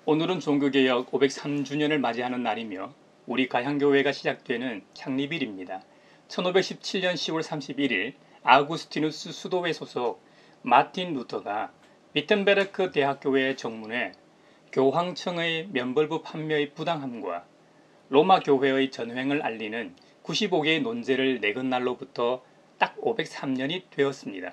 오늘은 종교개혁 503주년을 맞이하는 날이며 우리 가향교회가 시작되는 창립일입니다. 1517년 10월 31일 아구스티누스 수도회 소속 마틴 루터가 비텐베르크 대학교회 정문에 교황청의 면벌부 판매의 부당함과 로마 교회의 전횡을 알리는 95개의 논제를 내건 날로부터 딱 503년이 되었습니다.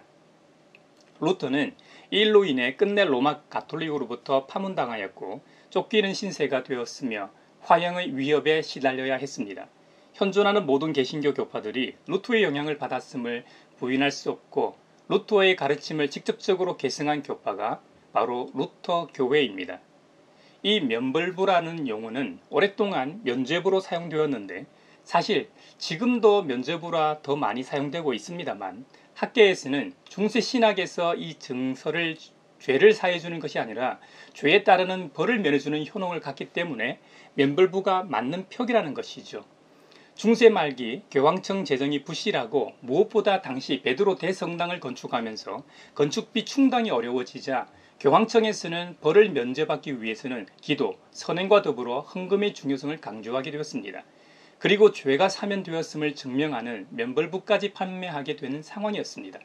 루터는 이 일로 인해 끝내 로마 가톨릭으로부터 파문당하였고 쫓기는 신세가 되었으며 화형의 위협에 시달려야 했습니다. 현존하는 모든 개신교 교파들이 루터의 영향을 받았음을 부인할 수 없고 루터의 가르침을 직접적으로 계승한 교파가 바로 루터 교회입니다. 이 면벌부라는 용어는 오랫동안 면죄부로 사용되었는데 사실 지금도 면죄부라 더 많이 사용되고 있습니다만 학계에서는 중세 신학에서 이 증서를 죄를 사해주는 것이 아니라 죄에 따르는 벌을 면해주는 효능을 갖기 때문에 면벌부가 맞는 표기라는 것이죠. 중세 말기 교황청 재정이 부실하고 무엇보다 당시 베드로 대성당을 건축하면서 건축비 충당이 어려워지자 교황청에서는 벌을 면제받기 위해서는 기도, 선행과 더불어 헌금의 중요성을 강조하게 되었습니다. 그리고 죄가 사면되었음을 증명하는 면벌부까지 판매하게 되는 상황이었습니다.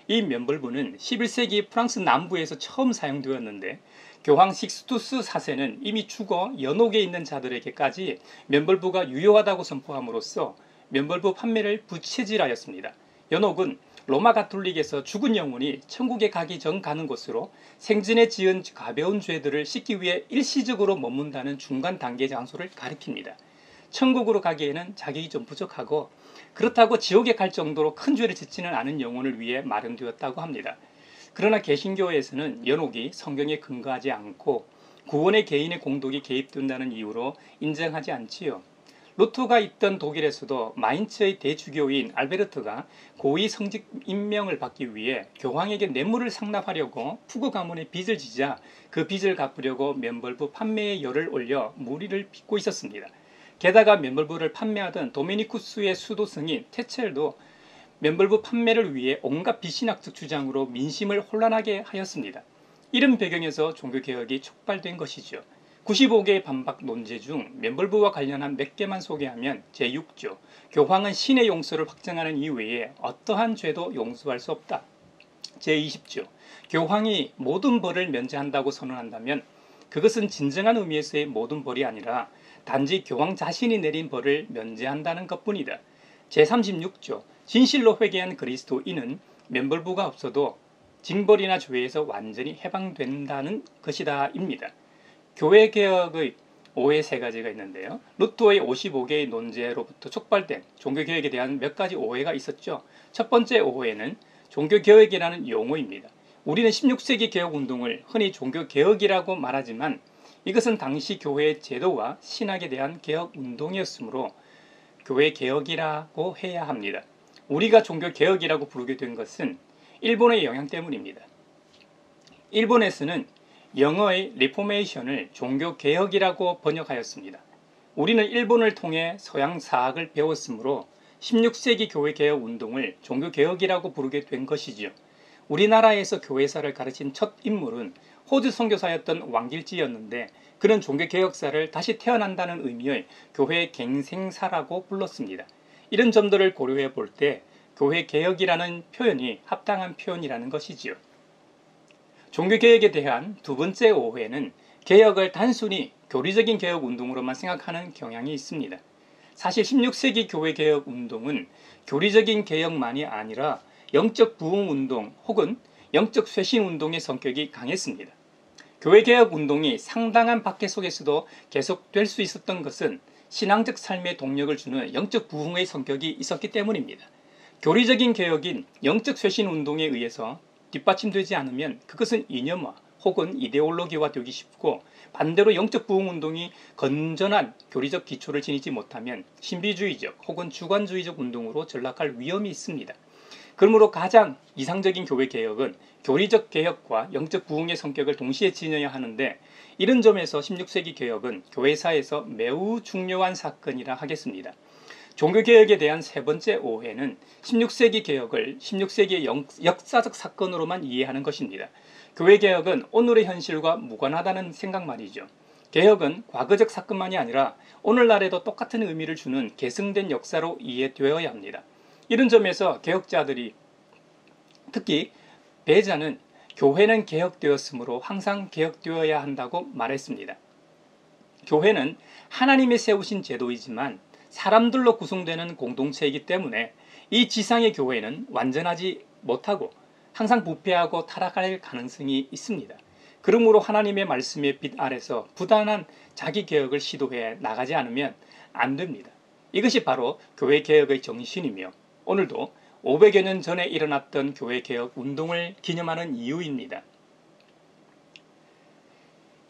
이 면벌부는 11세기 프랑스 남부에서 처음 사용되었는데 교황 식스투스 4세는 이미 죽어 연옥에 있는 자들에게까지 면벌부가 유효하다고 선포함으로써 면벌부 판매를 부채질하였습니다. 연옥은 로마 가톨릭에서 죽은 영혼이 천국에 가기 전 가는 곳으로 생전에 지은 가벼운 죄들을 씻기 위해 일시적으로 머문다는 중간 단계 장소를 가리킵니다. 천국으로 가기에는 자격이 좀 부족하고 그렇다고 지옥에 갈 정도로 큰 죄를 짓지는 않은 영혼을 위해 마련되었다고 합니다. 그러나 개신교에서는 연옥이 성경에 근거하지 않고 구원의 개인의 공덕이 개입된다는 이유로 인정하지 않지요. 루터가 있던 독일에서도 마인츠의 대주교인 알베르트가 고위 성직 임명을 받기 위해 교황에게 뇌물을 상납하려고 푸고 가문에 빚을 지자 그 빚을 갚으려고 면벌부 판매에 열을 올려 무리를 빚고 있었습니다. 게다가 면벌부를 판매하던 도미니쿠스의 수도 승인 테첼도 면벌부 판매를 위해 온갖 비신학적 주장으로 민심을 혼란하게 하였습니다. 이런 배경에서 종교개혁이 촉발된 것이죠. 95개의 반박 논제 중 면벌부와 관련한 몇 개만 소개하면 제6조 교황은 신의 용서를 확정하는 이외에 어떠한 죄도 용서할 수 없다. 제20조 교황이 모든 벌을 면제한다고 선언한다면 그것은 진정한 의미에서의 모든 벌이 아니라 단지 교황 자신이 내린 벌을 면제한다는 것뿐이다. 제36조 진실로 회개한 그리스도인은 면벌부가 없어도 징벌이나 죄에서 완전히 해방된다는 것이다 입니다. 교회개혁의 오해 세 가지가 있는데요. 루터의 55개의 논제로부터 촉발된 종교개혁에 대한 몇 가지 오해가 있었죠. 첫 번째 오해는 종교개혁이라는 용어입니다. 우리는 16세기 개혁운동을 흔히 종교개혁이라고 말하지만 이것은 당시 교회의 제도와 신학에 대한 개혁운동이었으므로 교회개혁이라고 해야 합니다. 우리가 종교개혁이라고 부르게 된 것은 일본의 영향 때문입니다. 일본에서는 영어의 리포메이션을 종교개혁이라고 번역하였습니다. 우리는 일본을 통해 서양 사학을 배웠으므로 16세기 교회개혁운동을 종교개혁이라고 부르게 된 것이지요. 우리나라에서 교회사를 가르친 첫 인물은 호주 선교사였던 왕길지였는데 그는 종교개혁사를 다시 태어난다는 의미의 교회 갱생사라고 불렀습니다. 이런 점들을 고려해 볼 때 교회개혁이라는 표현이 합당한 표현이라는 것이지요. 종교개혁에 대한 두 번째 오해는 개혁을 단순히 교리적인 개혁운동으로만 생각하는 경향이 있습니다. 사실 16세기 교회개혁운동은 교리적인 개혁만이 아니라 영적 부흥운동 혹은 영적 쇄신운동의 성격이 강했습니다. 교회개혁운동이 상당한 박해 속에서도 계속될 수 있었던 것은 신앙적 삶에 동력을 주는 영적 부흥의 성격이 있었기 때문입니다. 교리적인 개혁인 영적 쇄신운동에 의해서 뒷받침되지 않으면 그것은 이념화 혹은 이데올로기화 되기 쉽고 반대로 영적 부흥운동이 건전한 교리적 기초를 지니지 못하면 신비주의적 혹은 주관주의적 운동으로 전락할 위험이 있습니다. 그러므로 가장 이상적인 교회개혁은 교리적 개혁과 영적 부흥의 성격을 동시에 지녀야 하는데 이런 점에서 16세기 개혁은 교회사에서 매우 중요한 사건이라 하겠습니다. 종교개혁에 대한 세 번째 오해는 16세기 개혁을 16세기의 역사적 사건으로만 이해하는 것입니다. 교회개혁은 오늘의 현실과 무관하다는 생각 말이죠. 개혁은 과거적 사건만이 아니라 오늘날에도 똑같은 의미를 주는 계승된 역사로 이해되어야 합니다. 이런 점에서 개혁자들이, 특히 배자는 교회는 개혁되었으므로 항상 개혁되어야 한다고 말했습니다. 교회는 하나님이 세우신 제도이지만 사람들로 구성되는 공동체이기 때문에 이 지상의 교회는 완전하지 못하고 항상 부패하고 타락할 가능성이 있습니다. 그러므로 하나님의 말씀의 빛 아래서 부단한 자기 개혁을 시도해 나가지 않으면 안 됩니다. 이것이 바로 교회 개혁의 정신이며 오늘도 500여 년 전에 일어났던 교회 개혁 운동을 기념하는 이유입니다.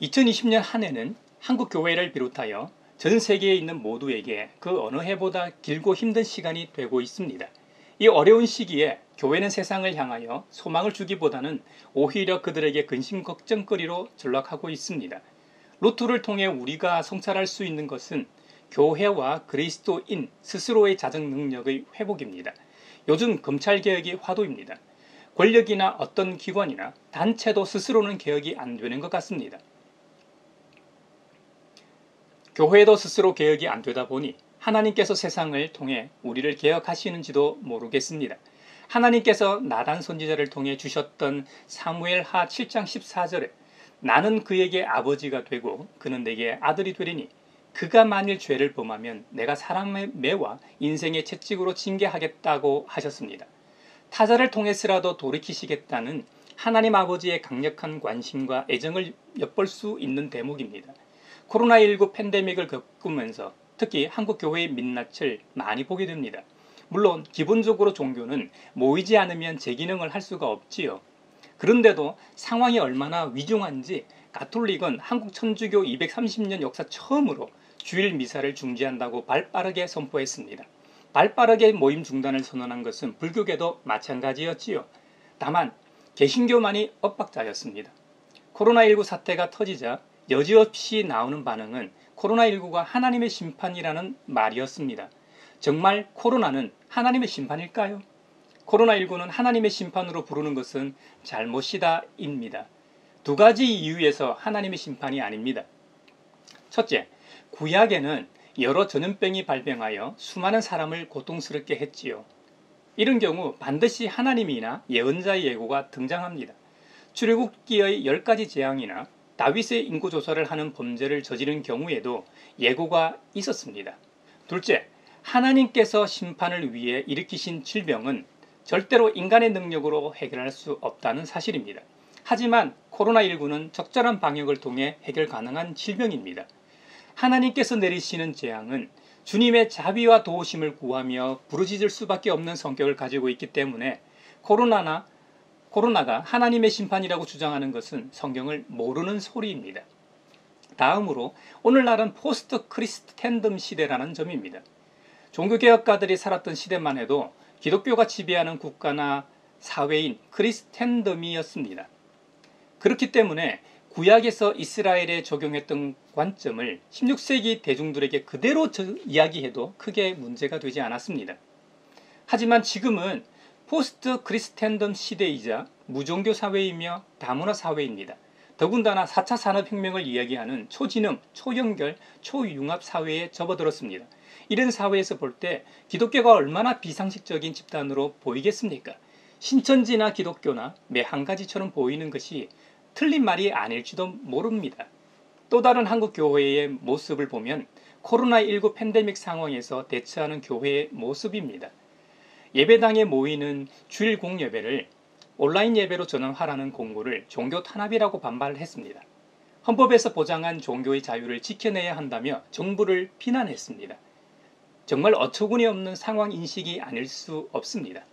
2020년 한 해는 한국 교회를 비롯하여 전 세계에 있는 모두에게 그 어느 해보다 길고 힘든 시간이 되고 있습니다. 이 어려운 시기에 교회는 세상을 향하여 소망을 주기보다는 오히려 그들에게 근심 걱정거리로 전락하고 있습니다. 루트를 통해 우리가 성찰할 수 있는 것은 교회와 그리스도인 스스로의 자정 능력의 회복입니다. 요즘 검찰개혁이 화두입니다. 권력이나 어떤 기관이나 단체도 스스로는 개혁이 안 되는 것 같습니다. 교회도 스스로 개혁이 안 되다 보니 하나님께서 세상을 통해 우리를 개혁하시는지도 모르겠습니다. 하나님께서 나단 선지자를 통해 주셨던 사무엘하 7장 14절에 나는 그에게 아버지가 되고 그는 내게 아들이 되리니 그가 만일 죄를 범하면 내가 사람의 매와 인생의 채찍으로 징계하겠다고 하셨습니다. 타자를 통해서라도 돌이키시겠다는 하나님 아버지의 강력한 관심과 애정을 엿볼 수 있는 대목입니다. 코로나19 팬데믹을 겪으면서 특히 한국 교회의 민낯을 많이 보게 됩니다. 물론 기본적으로 종교는 모이지 않으면 제 기능을 할 수가 없지요. 그런데도 상황이 얼마나 위중한지 가톨릭은 한국 천주교 230년 역사 처음으로 주일 미사를 중지한다고 발빠르게 선포했습니다. 발빠르게 모임 중단을 선언한 것은 불교계도 마찬가지였지요. 다만 개신교만이 엇박자였습니다. 코로나19 사태가 터지자 여지없이 나오는 반응은 코로나19가 하나님의 심판이라는 말이었습니다. 정말 코로나는 하나님의 심판일까요? 코로나19는 하나님의 심판으로 부르는 것은 잘못이다입니다. 두 가지 이유에서 하나님의 심판이 아닙니다. 첫째, 구약에는 여러 전염병이 발병하여 수많은 사람을 고통스럽게 했지요. 이런 경우 반드시 하나님이나 예언자의 예고가 등장합니다. 출애굽기의 10가지 재앙이나 다윗의 인구조사를 하는 범죄를 저지른 경우에도 예고가 있었습니다. 둘째, 하나님께서 심판을 위해 일으키신 질병은 절대로 인간의 능력으로 해결할 수 없다는 사실입니다. 하지만 코로나19는 적절한 방역을 통해 해결 가능한 질병입니다. 하나님께서 내리시는 재앙은 주님의 자비와 도우심을 구하며 부르짖을 수밖에 없는 성격을 가지고 있기 때문에 코로나가 하나님의 심판이라고 주장하는 것은 성경을 모르는 소리입니다. 다음으로 오늘날은 포스트 크리스텐덤 시대라는 점입니다. 종교개혁가들이 살았던 시대만 해도 기독교가 지배하는 국가나 사회인 크리스텐덤이었습니다. 그렇기 때문에 구약에서 이스라엘에 적용했던 관점을 16세기 대중들에게 그대로 이야기해도 크게 문제가 되지 않았습니다. 하지만 지금은 포스트 크리스텐덤 시대이자 무종교 사회이며 다문화 사회입니다. 더군다나 4차 산업혁명을 이야기하는 초진흥, 초연결, 초융합 사회에 접어들었습니다. 이런 사회에서 볼 때 기독교가 얼마나 비상식적인 집단으로 보이겠습니까? 신천지나 기독교나 매 한 가지처럼 보이는 것이 틀린 말이 아닐지도 모릅니다. 또 다른 한국 교회의 모습을 보면 코로나19 팬데믹 상황에서 대처하는 교회의 모습입니다. 예배당에 모이는 주일 공예배를 온라인 예배로 전환하라는 공고를 종교 탄압이라고 반발했습니다. 헌법에서 보장한 종교의 자유를 지켜내야 한다며 정부를 비난했습니다. 정말 어처구니 없는 상황 인식이 아닐 수 없습니다.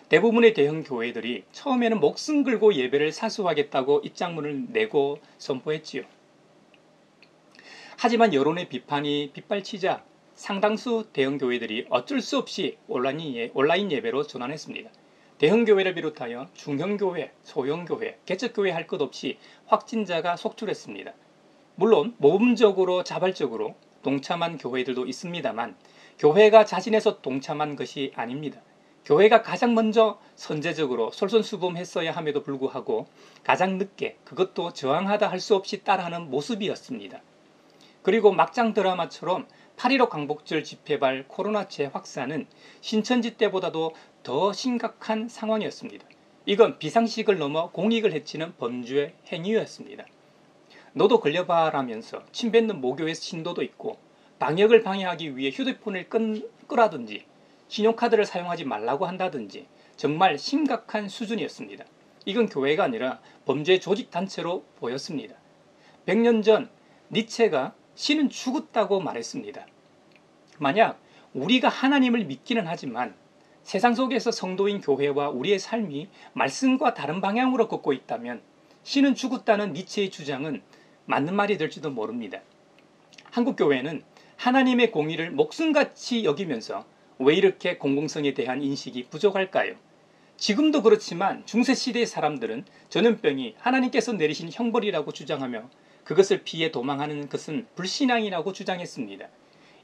대부분의 대형 교회들이 처음에는 목숨 걸고 예배를 사수하겠다고 입장문을 내고 선포했지요. 하지만 여론의 비판이 빗발치자 상당수 대형 교회들이 어쩔 수 없이 온라인 예배로 전환했습니다. 대형 교회를 비롯하여 중형 교회, 소형 교회, 개척교회 할 것 없이 확진자가 속출했습니다. 물론 모범적으로 자발적으로 동참한 교회들도 있습니다만 교회가 자진해서 동참한 것이 아닙니다. 교회가 가장 먼저 선제적으로 솔선수범했어야 함에도 불구하고 가장 늦게, 그것도 저항하다 할 수 없이 따라하는 모습이었습니다. 그리고 막장 드라마처럼 8.15 광복절 집회발 코로나 재확산은 신천지 때보다도 더 심각한 상황이었습니다. 이건 비상식을 넘어 공익을 해치는 범죄 행위였습니다. 너도 걸려봐라면서 침뱉는 모교의 신도도 있고, 방역을 방해하기 위해 휴대폰을 끄라든지 신용카드를 사용하지 말라고 한다든지 정말 심각한 수준이었습니다. 이건 교회가 아니라 범죄 조직단체로 보였습니다. 100년 전 니체가 신은 죽었다고 말했습니다. 만약 우리가 하나님을 믿기는 하지만 세상 속에서 성도인 교회와 우리의 삶이 말씀과 다른 방향으로 걷고 있다면 신은 죽었다는 니체의 주장은 맞는 말이 될지도 모릅니다. 한국 교회는 하나님의 공의를 목숨같이 여기면서 왜 이렇게 공공성에 대한 인식이 부족할까요? 지금도 그렇지만 중세시대의 사람들은 전염병이 하나님께서 내리신 형벌이라고 주장하며 그것을 피해 도망하는 것은 불신앙이라고 주장했습니다.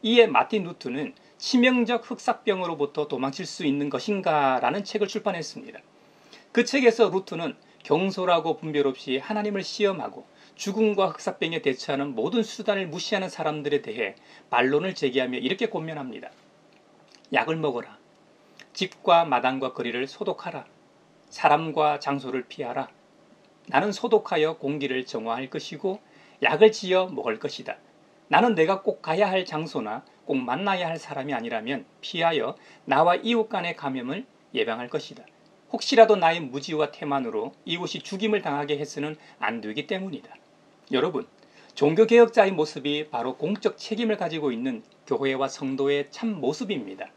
이에 마틴 루트는 치명적 흑사병으로부터 도망칠 수 있는 것인가 라는 책을 출판했습니다. 그 책에서 루트는 경솔하고 분별 없이 하나님을 시험하고 죽음과 흑사병에 대처하는 모든 수단을 무시하는 사람들에 대해 반론을 제기하며 이렇게 권면합니다. 약을 먹어라. 집과 마당과 거리를 소독하라. 사람과 장소를 피하라. 나는 소독하여 공기를 정화할 것이고 약을 지어 먹을 것이다. 나는 내가 꼭 가야 할 장소나 꼭 만나야 할 사람이 아니라면 피하여 나와 이웃 간의 감염을 예방할 것이다. 혹시라도 나의 무지와 태만으로 이웃이 죽임을 당하게 해서는 안 되기 때문이다. 여러분, 종교개혁자의 모습이 바로 공적 책임을 가지고 있는 교회와 성도의 참 모습입니다.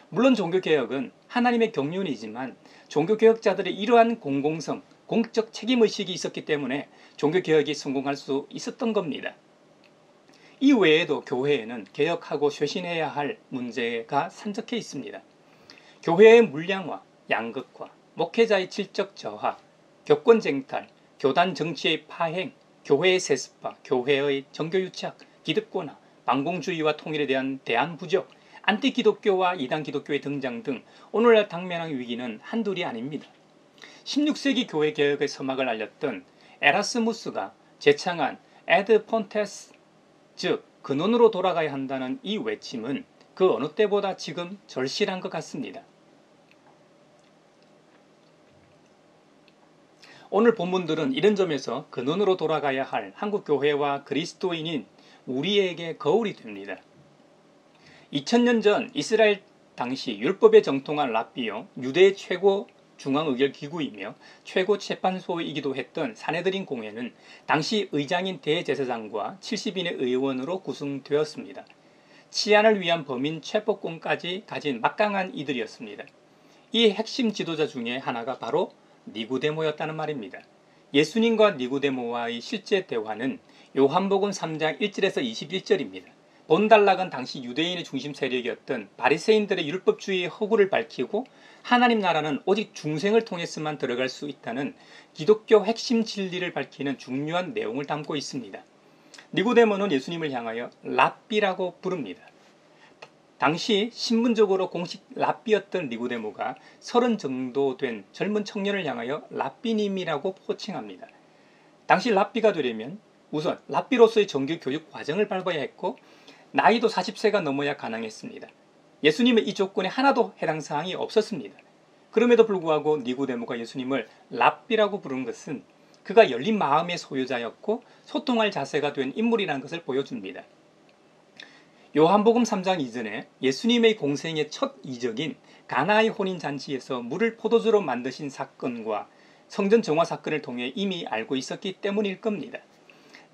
물론 종교개혁은 하나님의 경륜이지만 종교개혁자들의 이러한 공공성, 공적 책임의식이 있었기 때문에 종교개혁이 성공할 수 있었던 겁니다. 이 외에도 교회에는 개혁하고 쇄신해야 할 문제가 산적해 있습니다. 교회의 물량화, 양극화, 목회자의 질적 저하, 교권 쟁탈, 교단 정치의 파행, 교회의 세습화, 교회의 정교유착, 기득권화, 반공주의와 통일에 대한 대안 부족, 안티기독교와 이단 기독교의 등장 등 오늘날 당면한 위기는 한둘이 아닙니다. 16세기 교회 개혁의 서막을 알렸던 에라스무스가 제창한 에드 폰테스, 즉 근원으로 돌아가야 한다는 이 외침은 그 어느 때보다 지금 절실한 것 같습니다. 오늘 본문들은 이런 점에서 근원으로 돌아가야 할 한국 교회와 그리스도인인 우리에게 거울이 됩니다. 2000년 전 이스라엘 당시 율법에 정통한 랍비요, 유대의 최고 중앙의결기구이며 최고 재판소이기도 했던 사네드린 공회는 당시 의장인 대제사장과 70인의 의원으로 구성되었습니다. 치안을 위한 범인 체포권까지 가진 막강한 이들이었습니다. 이 핵심 지도자 중에 하나가 바로 니고데모였다는 말입니다. 예수님과 니고데모와의 실제 대화는 요한복음 3장 1절에서 21절입니다. 본달락은 당시 유대인의 중심 세력이었던 바리새인들의 율법주의의 허구를 밝히고 하나님 나라는 오직 중생을 통해서만 들어갈 수 있다는 기독교 핵심 진리를 밝히는 중요한 내용을 담고 있습니다. 니고데모는 예수님을 향하여 랍비라고 부릅니다. 당시 신분적으로 공식 랍비였던 니고데모가 30 정도 된 젊은 청년을 향하여 랍비님이라고 호칭합니다. 당시 랍비가 되려면 우선 랍비로서의 정규 교육 과정을 밟아야 했고 나이도 40세가 넘어야 가능했습니다. 예수님의 이 조건에 하나도 해당 사항이 없었습니다. 그럼에도 불구하고 니고데모가 예수님을 랍비라고 부른 것은 그가 열린 마음의 소유자였고 소통할 자세가 된 인물이라는 것을 보여줍니다. 요한복음 3장 이전에 예수님의 공생의 첫 이적인 가나의 혼인잔치에서 물을 포도주로 만드신 사건과 성전 정화 사건을 통해 이미 알고 있었기 때문일 겁니다.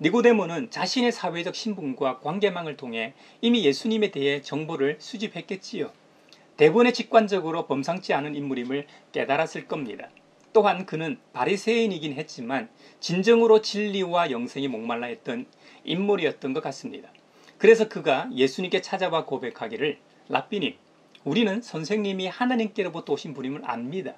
니고데모는 자신의 사회적 신분과 관계망을 통해 이미 예수님에 대해 정보를 수집했겠지요. 대부분의 직관적으로 범상치 않은 인물임을 깨달았을 겁니다. 또한 그는 바리새인이긴 했지만 진정으로 진리와 영생에 목말라 했던 인물이었던 것 같습니다. 그래서 그가 예수님께 찾아와 고백하기를 랍비님, 우리는 선생님이 하나님께로부터 오신 분임을 압니다.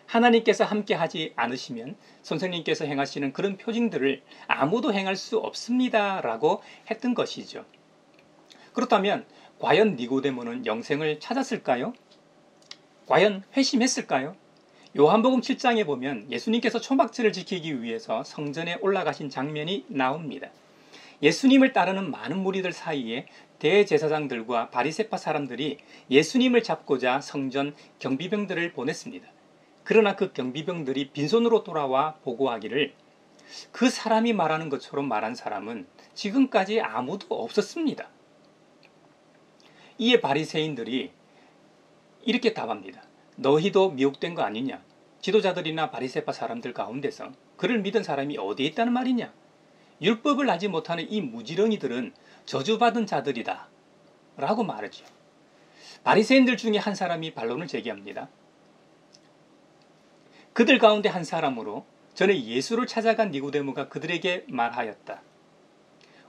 하나님께서 함께 하지 않으시면 선생님께서 행하시는 그런 표징들을 아무도 행할 수 없습니다. 라고 했던 것이죠. 그렇다면 과연 니고데모는 영생을 찾았을까요? 과연 회심했을까요? 요한복음 7장에 보면 예수님께서 초막절을 지키기 위해서 성전에 올라가신 장면이 나옵니다. 예수님을 따르는 많은 무리들 사이에 대제사장들과 바리새파 사람들이 예수님을 잡고자 성전 경비병들을 보냈습니다. 그러나 그 경비병들이 빈손으로 돌아와 보고하기를 그 사람이 말하는 것처럼 말한 사람은 지금까지 아무도 없었습니다. 이에 바리새인들이 이렇게 답합니다. 너희도 미혹된 거 아니냐? 지도자들이나 바리새파 사람들 가운데서 그를 믿은 사람이 어디에 있다는 말이냐? 율법을 알지 못하는 이 무지렁이들은 저주받은 자들이다 라고 말하죠. 바리새인들 중에 한 사람이 반론을 제기합니다. 그들 가운데 한 사람으로 전에 예수를 찾아간 니고데모가 그들에게 말하였다.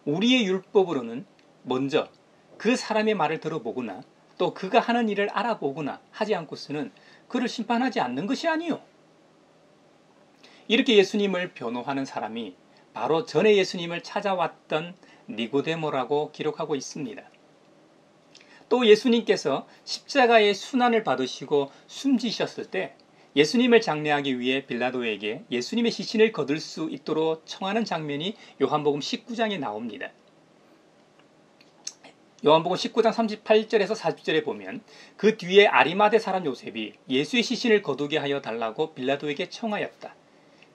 우리의 율법으로는 먼저 그 사람의 말을 들어보거나 또 그가 하는 일을 알아보거나 하지 않고서는 그를 심판하지 않는 것이 아니요. 이렇게 예수님을 변호하는 사람이 바로 전에 예수님을 찾아왔던 니고데모라고 기록하고 있습니다. 또 예수님께서 십자가의 순환을 받으시고 숨지셨을 때 예수님을 장례하기 위해 빌라도에게 예수님의 시신을 거둘 수 있도록 청하는 장면이 요한복음 19장에 나옵니다. 요한복음 19장 38절에서 40절에 보면 그 뒤에 아리마대 사람 요셉이 예수의 시신을 거두게 하여 달라고 빌라도에게 청하였다.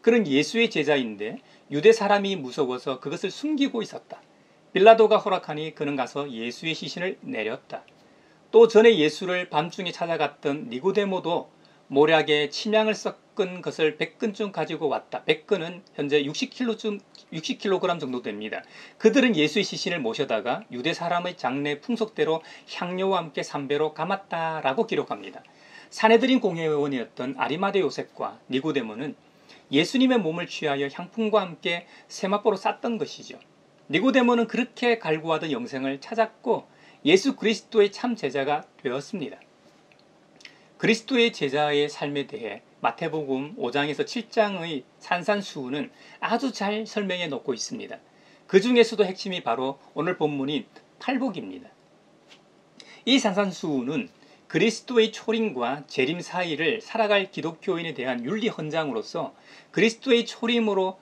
그는 예수의 제자인데 유대 사람이 무서워서 그것을 숨기고 있었다. 빌라도가 허락하니 그는 가서 예수의 시신을 내렸다. 또 전에 예수를 밤중에 찾아갔던 니고데모도 모략에 침향을 섞은 것을 100근쯤 가지고 왔다. 100근은 현재 60kg 정도 됩니다. 그들은 예수의 시신을 모셔다가 유대 사람의 장례 풍속대로 향료와 함께 삼배로 감았다라고 기록합니다. 사내들인 공회원이었던 아리마대 요셉과 니고데모는 예수님의 몸을 취하여 향품과 함께 세마포로 쌌던 것이죠. 니고데모는 그렇게 갈구하던 영생을 찾았고 예수 그리스도의 참 제자가 되었습니다. 그리스도의 제자의 삶에 대해 마태복음 5장에서 7장의 산산수훈은 아주 잘 설명해 놓고 있습니다. 그 중에서도 핵심이 바로 오늘 본문인 팔복입니다. 이 산산수훈은 그리스도의 초림과 재림 사이를 살아갈 기독교인에 대한 윤리 헌장으로서 그리스도의 초림으로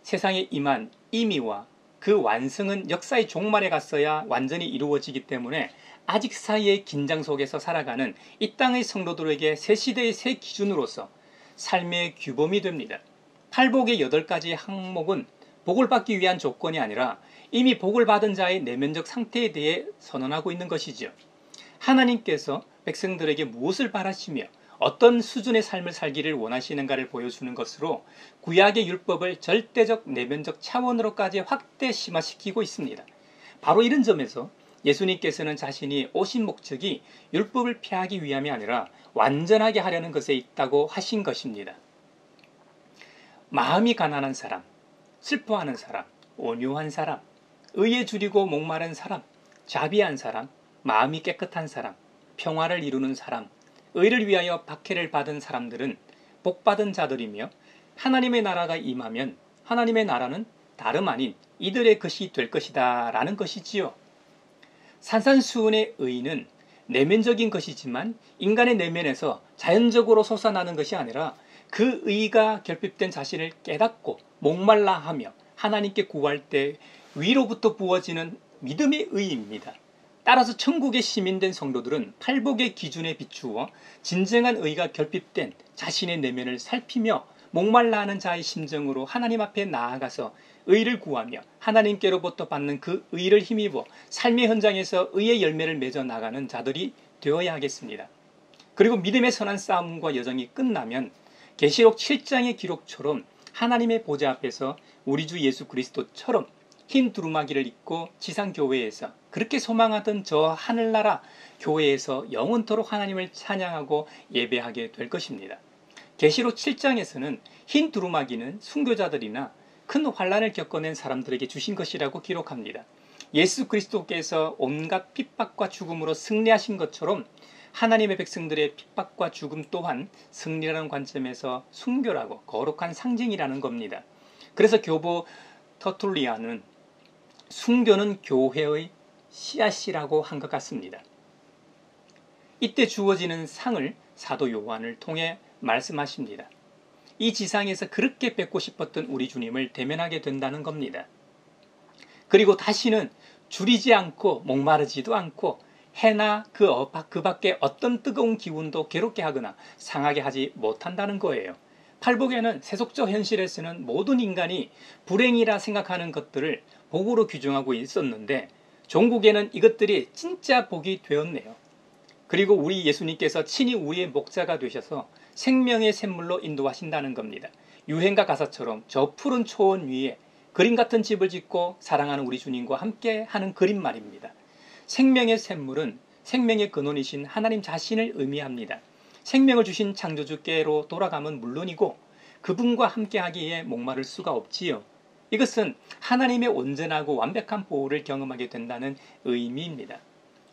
세상에 임한 의미와 그 완성은 역사의 종말에 갔어야 완전히 이루어지기 때문에 아직 사이의 긴장 속에서 살아가는 이 땅의 성도들에게 새 시대의 새 기준으로서 삶의 규범이 됩니다. 팔복의 8가지 항목은 복을 받기 위한 조건이 아니라 이미 복을 받은 자의 내면적 상태에 대해 선언하고 있는 것이죠. 하나님께서 백성들에게 무엇을 바라시며 어떤 수준의 삶을 살기를 원하시는가를 보여주는 것으로 구약의 율법을 절대적 내면적 차원으로까지 확대 심화시키고 있습니다. 바로 이런 점에서 예수님께서는 자신이 오신 목적이 율법을 폐하기 위함이 아니라 완전하게 하려는 것에 있다고 하신 것입니다. 마음이 가난한 사람, 슬퍼하는 사람, 온유한 사람, 의에 줄이고 목마른 사람, 자비한 사람, 마음이 깨끗한 사람, 평화를 이루는 사람, 의를 위하여 박해를 받은 사람들은 복받은 자들이며 하나님의 나라가 임하면 하나님의 나라는 다름 아닌 이들의 것이 될 것이다 라는 것이지요. 산산수훈의 의는 내면적인 것이지만 인간의 내면에서 자연적으로 솟아나는 것이 아니라 그 의가 결핍된 자신을 깨닫고 목말라 하며 하나님께 구할 때 위로부터 부어지는 믿음의 의입니다. 따라서 천국의 시민된 성도들은 팔복의 기준에 비추어 진정한 의가 결핍된 자신의 내면을 살피며 목말라 하는 자의 심정으로 하나님 앞에 나아가서 의를 구하며 하나님께로부터 받는 그 의를 힘입어 삶의 현장에서 의의 열매를 맺어 나가는 자들이 되어야 하겠습니다. 그리고 믿음의 선한 싸움과 여정이 끝나면 계시록 7장의 기록처럼 하나님의 보좌 앞에서 우리 주 예수 그리스도처럼 흰 두루마기를 입고 지상교회에서 그렇게 소망하던 저 하늘나라 교회에서 영원토록 하나님을 찬양하고 예배하게 될 것입니다. 계시록 7장에서는 흰 두루마기는 순교자들이나 큰 환난을 겪어낸 사람들에게 주신 것이라고 기록합니다. 예수 그리스도께서 온갖 핍박과 죽음으로 승리하신 것처럼 하나님의 백성들의 핍박과 죽음 또한 승리라는 관점에서 순교라고 거룩한 상징이라는 겁니다. 그래서 교보 터툴리아는 순교는 교회의 씨앗이라고 한 것 같습니다. 이때 주어지는 상을 사도 요한을 통해 말씀하십니다. 이 지상에서 그렇게 뵙고 싶었던 우리 주님을 대면하게 된다는 겁니다. 그리고 다시는 줄이지 않고 목마르지도 않고 해나 그 밖에 어떤 뜨거운 기운도 괴롭게 하거나 상하게 하지 못한다는 거예요. 팔복에는 세속적 현실에서는 모든 인간이 불행이라 생각하는 것들을 복으로 규정하고 있었는데 종국에는 이것들이 진짜 복이 되었네요. 그리고 우리 예수님께서 친히 우리의 목자가 되셔서 생명의 샘물로 인도하신다는 겁니다. 유행가 가사처럼 저 푸른 초원 위에 그림 같은 집을 짓고 사랑하는 우리 주님과 함께 하는 그림 말입니다. 생명의 샘물은 생명의 근원이신 하나님 자신을 의미합니다. 생명을 주신 창조주께로 돌아가면 물론이고 그분과 함께하기에 목마를 수가 없지요. 이것은 하나님의 온전하고 완벽한 보호를 경험하게 된다는 의미입니다.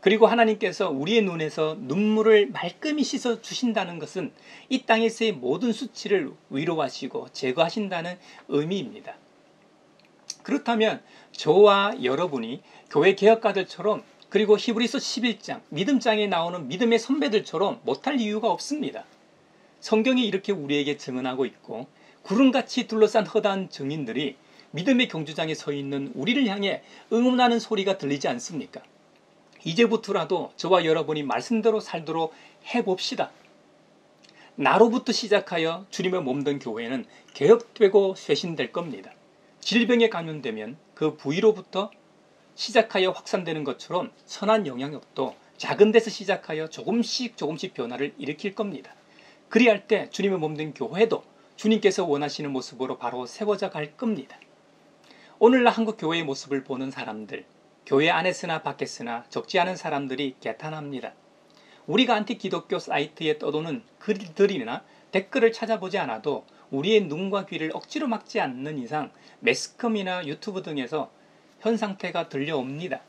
그리고 하나님께서 우리의 눈에서 눈물을 말끔히 씻어 주신다는 것은 이 땅에서의 모든 수치를 위로하시고 제거하신다는 의미입니다. 그렇다면 저와 여러분이 교회 개혁가들처럼 그리고 히브리서 11장 믿음장에 나오는 믿음의 선배들처럼 못할 이유가 없습니다. 성경이 이렇게 우리에게 증언하고 있고 구름같이 둘러싼 허다한 증인들이 믿음의 경주장에 서 있는 우리를 향해 응원하는 소리가 들리지 않습니까? 이제부터라도 저와 여러분이 말씀대로 살도록 해봅시다. 나로부터 시작하여 주님의 몸된 교회는 개혁되고 쇄신될 겁니다. 질병에 감염되면 그 부위로부터 시작하여 확산되는 것처럼 선한 영향력도 작은 데서 시작하여 조금씩 변화를 일으킬 겁니다. 그리할 때 주님의 몸된 교회도 주님께서 원하시는 모습으로 바로 세워져 갈 겁니다. 오늘날 한국 교회의 모습을 보는 사람들, 교회 안에서나 밖에서나 적지 않은 사람들이 개탄합니다. 우리가 안티 기독교 사이트에 떠도는 글들이나 댓글을 찾아보지 않아도 우리의 눈과 귀를 억지로 막지 않는 이상 매스컴이나 유튜브 등에서 현 상태가 들려옵니다.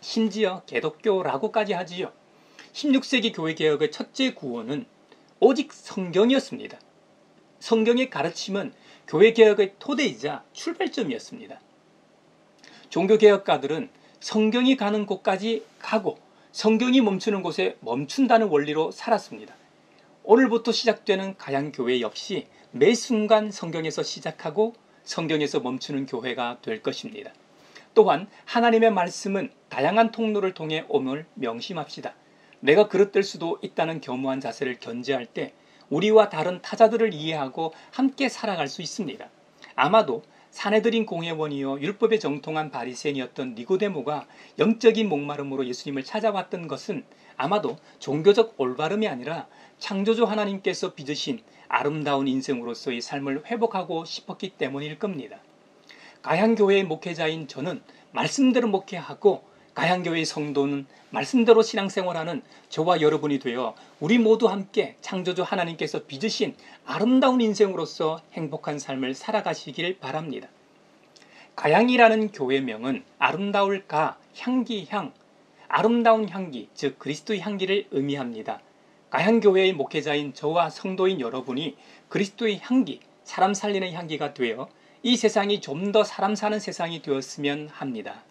심지어 개독교라고까지 하지요. 16세기 교회개혁의 첫째 구호는 오직 성경이었습니다. 성경의 가르침은 교회개혁의 토대이자 출발점이었습니다. 종교개혁가들은 성경이 가는 곳까지 가고 성경이 멈추는 곳에 멈춘다는 원리로 살았습니다. 오늘부터 시작되는 가양교회 역시 매 순간 성경에서 시작하고 성경에서 멈추는 교회가 될 것입니다. 또한 하나님의 말씀은 다양한 통로를 통해 옴을 명심합시다. 내가 그릇될 수도 있다는 겸허한 자세를 견지할 때 우리와 다른 타자들을 이해하고 함께 살아갈 수 있습니다. 아마도 사내들인 공회원이요 율법에 정통한 바리새인이었던 니고데모가 영적인 목마름으로 예수님을 찾아왔던 것은 아마도 종교적 올바름이 아니라 창조주 하나님께서 빚으신 아름다운 인생으로서의 삶을 회복하고 싶었기 때문일 겁니다. 가양교회의 목회자인 저는 말씀대로 목회하고 가양교회의 성도는 말씀대로 신앙생활하는 저와 여러분이 되어 우리 모두 함께 창조주 하나님께서 빚으신 아름다운 인생으로서 행복한 삶을 살아가시길 바랍니다. 가양이라는 교회명은 아름다울 가, 향기, 향, 아름다운 향기, 즉 그리스도의 향기를 의미합니다. 가양교회의 목회자인 저와 성도인 여러분이 그리스도의 향기, 사람 살리는 향기가 되어 이 세상이 좀 더 사람 사는 세상이 되었으면 합니다.